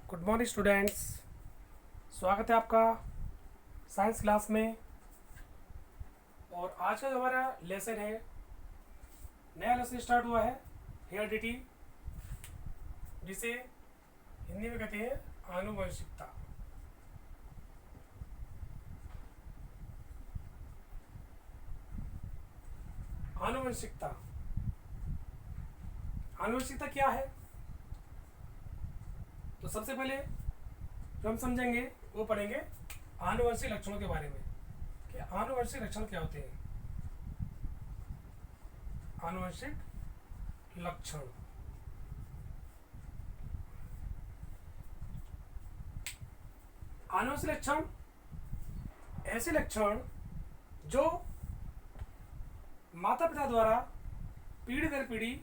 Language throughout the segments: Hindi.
Good morning students. स्वागत है आपका साइंस क्लास में। और आज का जो हमारा लेसन है, नया लेसन स्टार्ट हुआ है हेरिडिटी, जिसे हिंदी में कहते हैं आनुवंशिकता। आनुवंशिकता आनुवंशिकता क्या है? तो सबसे पहले जो हम समझेंगे वो पढ़ेंगे आनुवंशिक लक्षणों के बारे में कि आनुवंशिक लक्षण क्या होते हैं। आनुवंशिक लक्षण आनुवंशिक लक्षण ऐसे लक्षण जो माता पिता द्वारा पीढ़ी दर पीढ़ी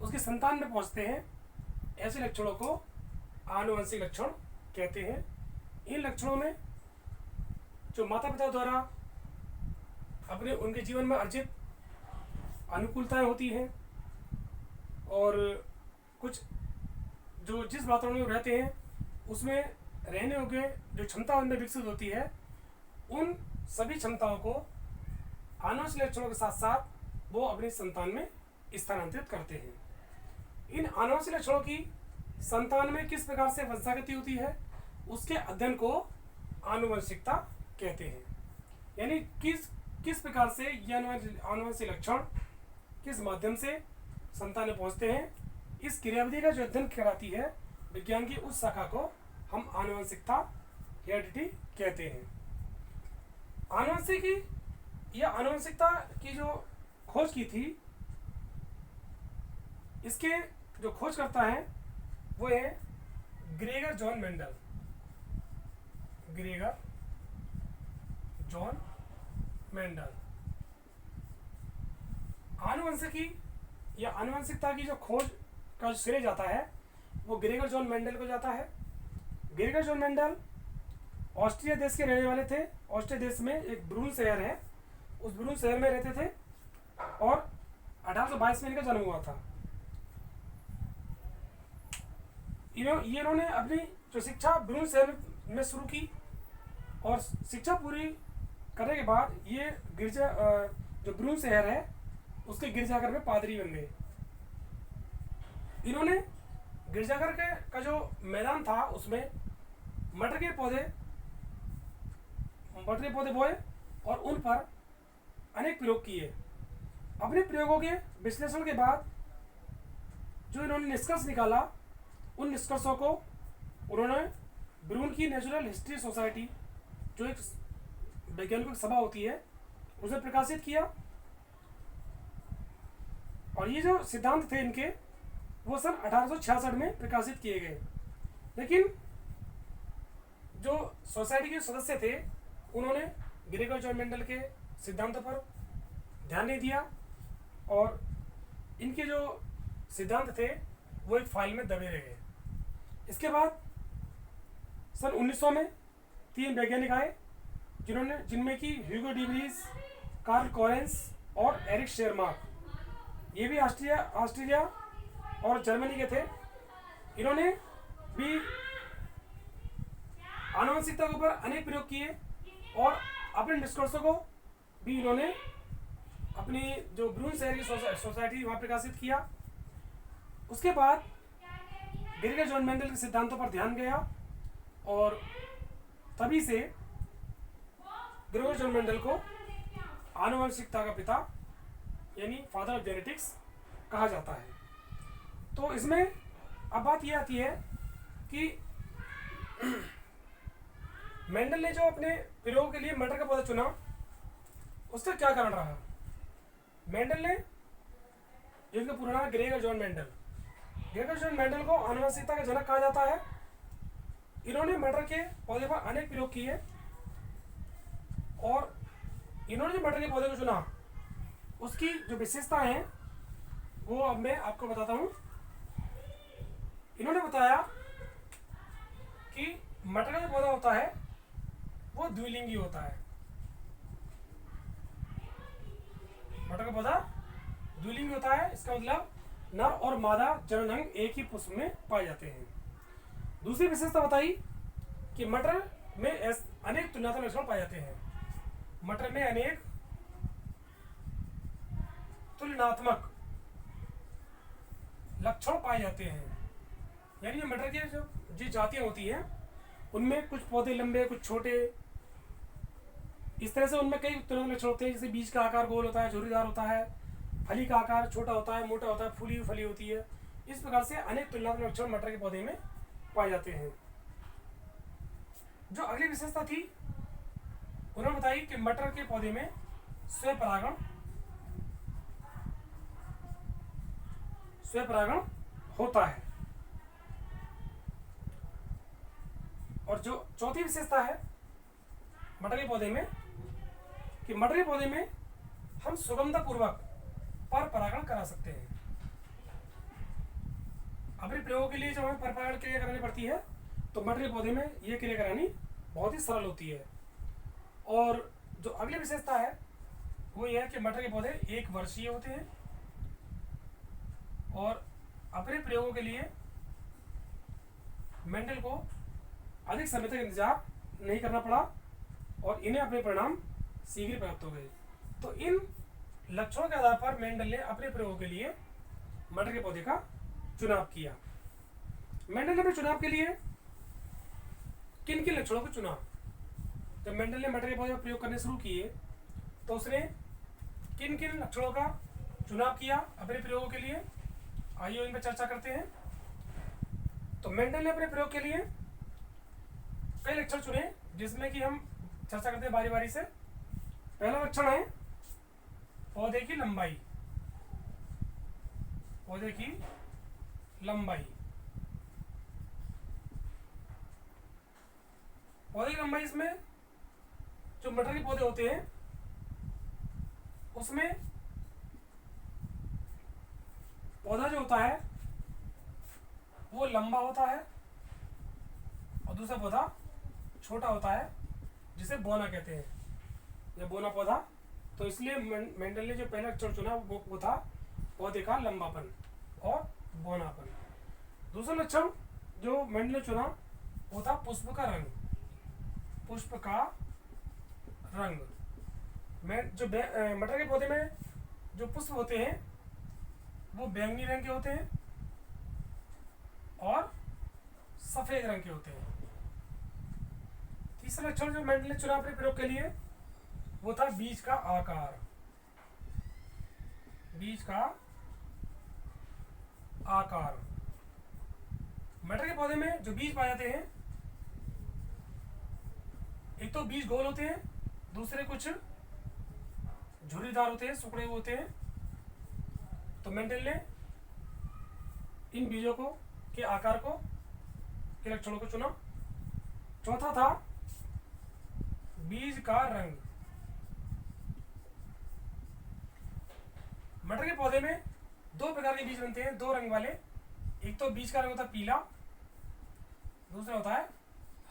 उसकी संतान में पहुंचते हैं, ऐसे लक्षणों को आनुवंशिक लक्षण कहते हैं। इन लक्षणों में जो माता पिता द्वारा अपने उनके जीवन में अर्जित अनुकूलताएं होती हैं और कुछ जो जिस वातावरण में रहते हैं उसमें रहने योग्य जो क्षमता उनमें विकसित होती है, उन सभी क्षमताओं को आनुवंशिक लक्षणों के साथ साथ वो अपनी संतान में स्थानांतरित करते हैं। इन आनुवंशिक लक्षणों की संतान में किस प्रकार से वंशागति होती है, उसके अध्ययन को आनुवंशिकता कहते हैं। यानी किस प्रकार से ये आनुवंशिक लक्षण किस माध्यम से संतान में पहुंचते हैं, इस क्रियाविधि का जो अध्ययन कराती है विज्ञान की उस शाखा को हम आनुवंशिकता हेरिडिटी कहते हैं। आनुवंशिकी या आनुवंशिकता की जो खोज की थी, इसके जो खोज करता है वो है Gregor John Mendel. Gregor John Mendel आनुवंशिकी या आनुवंशिकता की जो खोज का श्रेय जाता है वो ग्रेगर जॉन मेंडल को जाता है। ग्रेगर जॉन मेंडल ऑस्ट्रिया देश के रहने वाले थे। ऑस्ट्रिया देश में एक ब्रून शहर है, उस ब्रून शहर में रहते थे और 1822 में इनका जन्म हुआ था। इन्होंने अपनी जो शिक्षा ब्रून शहर में शुरू की और शिक्षा पूरी करने के बाद ये गिरजा जो ब्रून शहर है उसके गिरजाघर में पादरी बन गए। इन्होंने गिरजाघर का जो मैदान था उसमें मटर के पौधे बोए और उन पर अनेक प्रयोग किए। अपने प्रयोगों के विश्लेषण के बाद जो इन्होंने निष्कर्ष निकाला, उन निष्कर्षों को उन्होंने ब्रून की नेचुरल हिस्ट्री सोसाइटी, जो एक वैज्ञानिक सभा होती है, उसे प्रकाशित किया। और ये जो सिद्धांत थे इनके वो सन 1866 में प्रकाशित किए गए। लेकिन जो सोसाइटी के सदस्य थे उन्होंने ग्रेगर जॉन मेंडल के सिद्धांतों पर ध्यान नहीं दिया और इनके जो सिद्धांत थे वो एक फाइल में दबे रह गए। इसके बाद सन 1900 में 3 वैज्ञानिक आए जिनमें कि Hugo de Vries, Carl Correns और एरिक शेरमार्क, ये भी ऑस्ट्रिया और जर्मनी के थे। इन्होंने भी आनुवंशिकता के ऊपर अनेक प्रयोग किए और अपने निष्कर्षों को भी इन्होंने अपनी जो ब्रून शहर की सोसाइटी वहाँ प्रकाशित किया। उसके बाद ग्रेगर जॉन मेंडल के सिद्धांतों पर ध्यान गया और तभी से ग्रेगर जॉन मेंडल को आनुवंशिकता का पिता यानी फादर ऑफ जेनेटिक्स कहा जाता है। तो इसमें अब बात यह आती है कि मेंडल ने जो अपने प्रयोग के लिए मटर का पौधा चुना, उसका क्या कारण रहा? मेंडल ने, जिनका पूरा नाम Gregor John Mendel, Gregor John Mendel को आनुवंशिकता का जनक कहा जाता है। इन्होंने मटर के पौधे पर अनेक प्रयोग किए और इन्होंने जो मटर के पौधे को चुना उसकी जो विशेषताएं हैं वो अब मैं आपको बताता हूँ। इन्होंने बताया कि मटर का जो पौधा होता है वो द्विलिंगी होता है। मटर का पौधा द्विलिंगी होता है, इसका मतलब नर और मादा जनन अंग एक ही पुष्प में पाए जाते हैं। दूसरी विशेषता बताई कि मटर में अनेक तुलनात्मक लक्षण पाए जाते हैं। मटर में अनेक तुलनात्मक लक्षण पाए जाते हैं, यानी जो मटर के जो जातियां होती हैं उनमें कुछ पौधे लंबे, कुछ छोटे, इस तरह से उनमें कई तुलनात्मक लक्षण होते हैं। जैसे बीज का आकार गोल होता है, झुर्रीदार होता है, फली का आकार छोटा होता है, मोटा होता है, फूली हुई फली होती है। इस प्रकार से अनेक तुलनात्मक लक्षण मटर के पौधे में पाए जाते हैं। जो अगली विशेषता थी उन्होंने बताई कि मटर के पौधे में स्वपरागण होता है। और जो चौथी विशेषता है मटर के पौधे में कि मटर के पौधे में हम सुगंधपूर्वक पर परागण करा सकते हैं। अपने प्रयोग के लिए जब हमें पर परागण क्रिया करानी पड़ती है तो मटर के पौधे में यह क्रिया करानी बहुत ही सरल होती है। और जो अगली विशेषता है वो यह है कि मटर के पौधे 1 वर्षीय होते हैं और अपने प्रयोगों के लिए मेंडल को अधिक समय तक इंतजार नहीं करना पड़ा और इन्हें अपने परिणाम शीघ्र प्राप्त हो गए। तो इन लक्षणों के आधार पर मेंडल ने अपने प्रयोगों के लिए मटर के पौधे का चुनाव किया। मेंडल ने अपने चुनाव के लिए किन किन लक्षणों को चुना? जब मेंडल ने मटर के पौधे का प्रयोग करने शुरू किए तो उसने किन किन लक्षणों का चुनाव किया अपने प्रयोगों के लिए? आइए इन पर चर्चा करते हैं। तो मेंडल ने अपने प्रयोग के लिए कई लक्षण चुने जिसमें कि हम चर्चा करते हैं बारी बारी से। पहला लक्षण है पौधे की लंबाई। पौधे की लंबाई, पौधे की लंबाई, इसमें जो मटर के पौधे होते हैं उसमें पौधा जो होता है वो लंबा होता है और दूसरा पौधा छोटा होता है जिसे बोना कहते हैं, या बोना पौधा। तो इसलिए मेंडल ने जो पहला अक्षर चुना वो था पौधे का लंबापन और बोनापन। दूसरा लक्षण जो मेंडल ने चुना वो था पुष्प का रंग। पुष्प का रंग में जो मटर के पौधे में जो पुष्प होते हैं वो बैंगनी रंग के होते हैं और सफेद रंग के होते हैं। तीसरा लक्षण जो मेंडल ने चुना अपने प्रयोग के लिए वो था बीज का आकार। बीज का आकार, मटर के पौधे में जो बीज पाए जाते हैं एक तो बीज गोल होते हैं, दूसरे कुछ झुर्रीदार होते हैं, सुकड़े हुए होते हैं। तो मेंडल ने इन बीजों को के आकार को के लक्षणों को चुना। चौथा था बीज का रंग। मटर के पौधे में 2 प्रकार के बीज बनते हैं, 2 रंग वाले। एक तो बीज का रंग होता है पीला, दूसरा होता है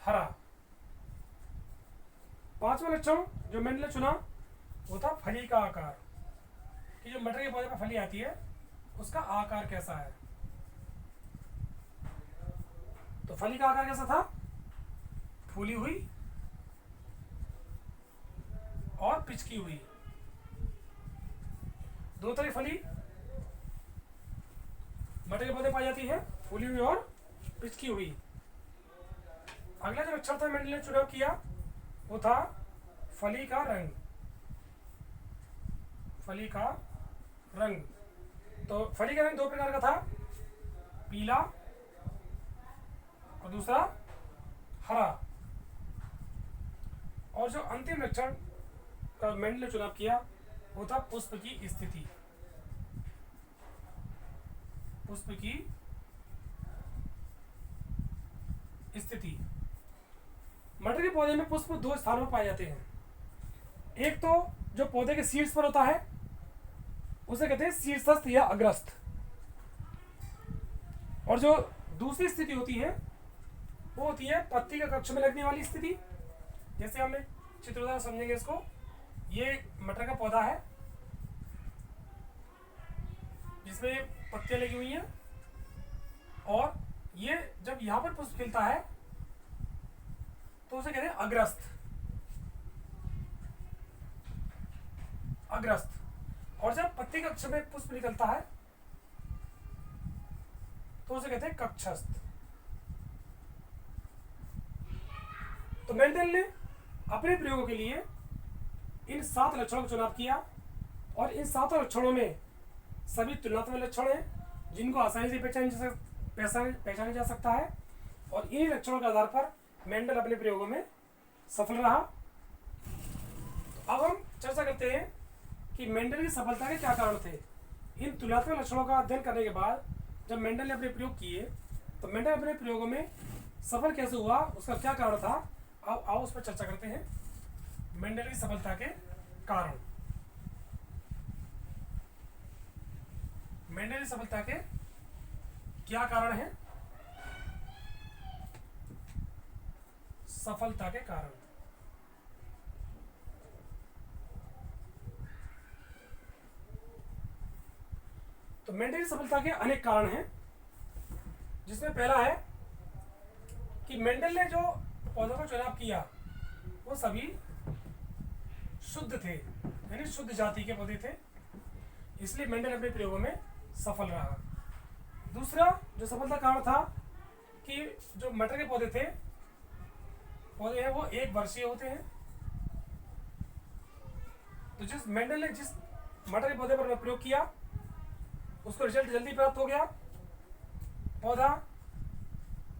हरा। पांचवा लक्षण जो मेंडल ने चुना वो था फली का आकार, कि जो मटर के पौधे पर फली आती है उसका आकार कैसा है। तो फली का आकार कैसा था? फूली हुई और पिचकी हुई। 2 तरह की फली मटर के पौधे पाई जाती है, फूली हुई और पिचकी हुई। अगला जो लक्षण था मेंडल ने चुनाव किया वो था फली का रंग। फली का रंग, तो फली का रंग 2 प्रकार का था, पीला और दूसरा हरा। और जो अंतिम लक्षण का मेंडल ने चुनाव किया वो था पुष्प की स्थिति। पुष्प की स्थिति, मटर के पौधे में पुष्प 2 स्थानों पर पाए जाते हैं। एक तो जो पौधे के शीर्ष पर होता है उसे कहते हैं शीर्षस्थ या अग्रस्थ, और जो दूसरी स्थिति होती है वो होती है पत्ती के कक्ष में लगने वाली स्थिति। जैसे हम चित्रोदार समझेंगे इसको। ये मटर का पौधा है जिसमें पत्तियां लगी हुई हैं और ये जब यहाँ पर पुष्प खिलता है तो उसे कहते हैं अग्रस्त। अग्रस्त। और जब पत्ती कक्ष में पुष्प निकलता है तो उसे कहते हैं कक्षस्थ। तो मेंडल ने अपने प्रयोगों के लिए इन 7 लक्षणों का चुनाव किया और इन 7 लक्षणों में सभी तुलनात्मक लक्षण हैं जिनको आसानी से पहचाना जा सकता है और इन्हीं लक्षणों के आधार पर मेंडल अपने प्रयोगों में सफल रहा। तो अब हम चर्चा करते हैं कि मेंडल की सफलता के क्या कारण थे। इन तुलनात्मक लक्षणों का अध्ययन करने के बाद जब मेंडल ने अपने प्रयोग किए तो मेंडल अपने प्रयोगों में सफल कैसे हुआ, उसका क्या कारण था, अब आओ उस पर चर्चा करते हैं। मेंडल की सफलता के कारण। मेंडल की सफलता के क्या कारण हैं? सफलता के कारण। तो मेंडल की सफलता के अनेक कारण हैं, जिसमें पहला है कि मेंडल ने जो पौधों का चुनाव किया वो सभी शुद्ध थे, यानी शुद्ध जाति के पौधे थे, इसलिए मेंडल अपने प्रयोगों में सफल रहा। दूसरा जो सफलता कारण था कि जो मटर के पौधे हैं वो 1 वर्षीय होते हैं। तो जिस मेंडल ने जिस मटर के पौधे पर प्रयोग किया उसको रिजल्ट जल्दी प्राप्त हो गया। पौधा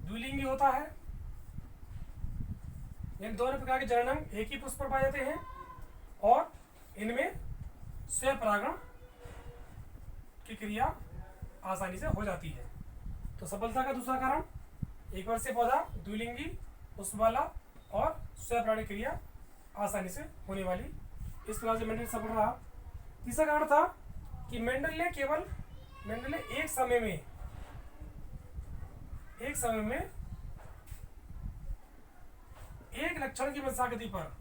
द्विलिंगी होता है, इन दोनों प्रकार के जननांग एक ही पुष्प पर पाए जाते हैं और इनमें स्वयं परागण की क्रिया आसानी से हो जाती है। तो सफलता का दूसरा कारण 1 वर्षीय पौधा, द्विलिंगी, पुष्प वाला और स्वयं परागण क्रिया आसानी से होने वाली, इस प्रकार से मेंडल सफल रहा। तीसरा कारण था कि मेंडल ने एक समय में एक लक्षण की वंशागति पर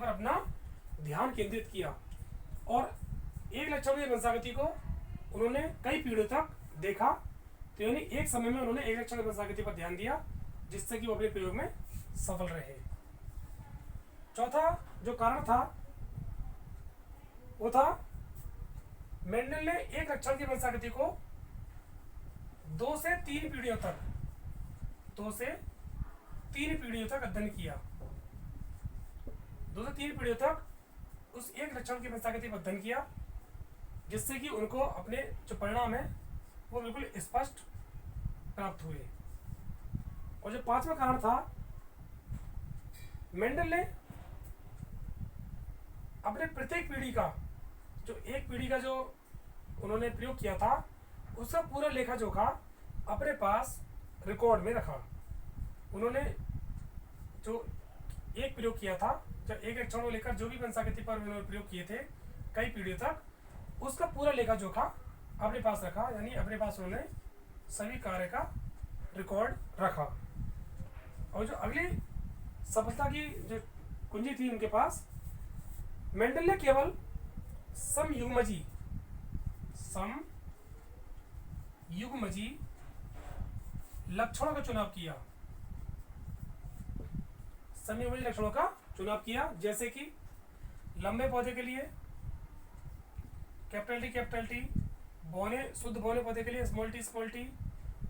अपना ध्यान केंद्रित किया और एक लक्षण की वंशागति को उन्होंने कई पीढ़ियों तक देखा। तो यानी एक समय में उन्होंने एक लक्षण की वंशागति पर ध्यान दिया, जिससे कि वो अपने प्रयोग में सफल रहे। चौथा जो कारण था वो था मेंडल ने एक लक्षण की वंशागति को 2 से 3 पीढ़ियों तक अध्ययन किया। 2 से 3 पीढ़ियों तक उस एक लक्षण की वंशागति पर अध्ययन किया, जिससे कि उनको अपने जो परिणाम है वो बिल्कुल स्पष्ट प्राप्त हुए। और जो 5वां कारण था, मेंडल ने अपने प्रत्येक पीढ़ी का जो उन्होंने प्रयोग किया था उसका पूरा लेखा जोखा अपने पास रिकॉर्ड में रखा। उन्होंने जो एक प्रयोग किया था, जब एक लक्षण को लेकर जो भी वंशागति पर उन्होंने प्रयोग किए थे कई पीढ़ियों तक, उसका पूरा लेखा जोखा अपने पास रखा, यानी अपने पास उन्होंने सभी कार्य का रिकॉर्ड रखा। और जो अगली सफलता की जो कुंजी थी उनके पास, मेंडल ने केवल समयुग्मजी लक्षणों का चुनाव किया। समयुग्मजी लक्षणों का चुनाव किया, जैसे कि लंबे पौधे के लिए कैपिटल टी, शुद्ध बौने पौधे के लिए स्मॉल टी,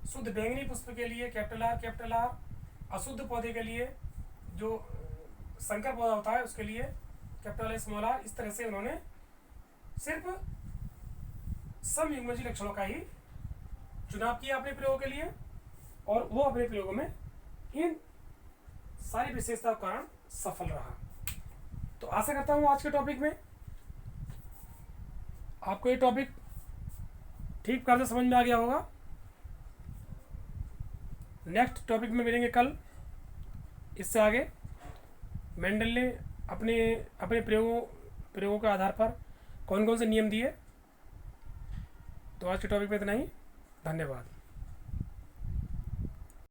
शुद्ध बैंगनी पुष्प के लिए कैपिटल आर, अशुद्ध पौधे के लिए जो संकर पौधा होता है उसके लिए कैपिटल एस, स्मॉल आर। इस तरह से उन्होंने सिर्फ समयुग्मजी लक्षणों का ही चुनाव किया अपने प्रयोगों के लिए, और वो अपने प्रयोगों में इन सारी विशेषताओं के कारण सफल रहा। तो आशा करता हूँ आज के टॉपिक में आपको ये टॉपिक ठीक प्रकार से समझ में आ गया होगा। नेक्स्ट टॉपिक में मिलेंगे कल। इससे आगे मेंडल ने अपने प्रयोगों के आधार पर कौन कौन से नियम दिए। तो आज के टॉपिक में इतना ही। धन्यवाद।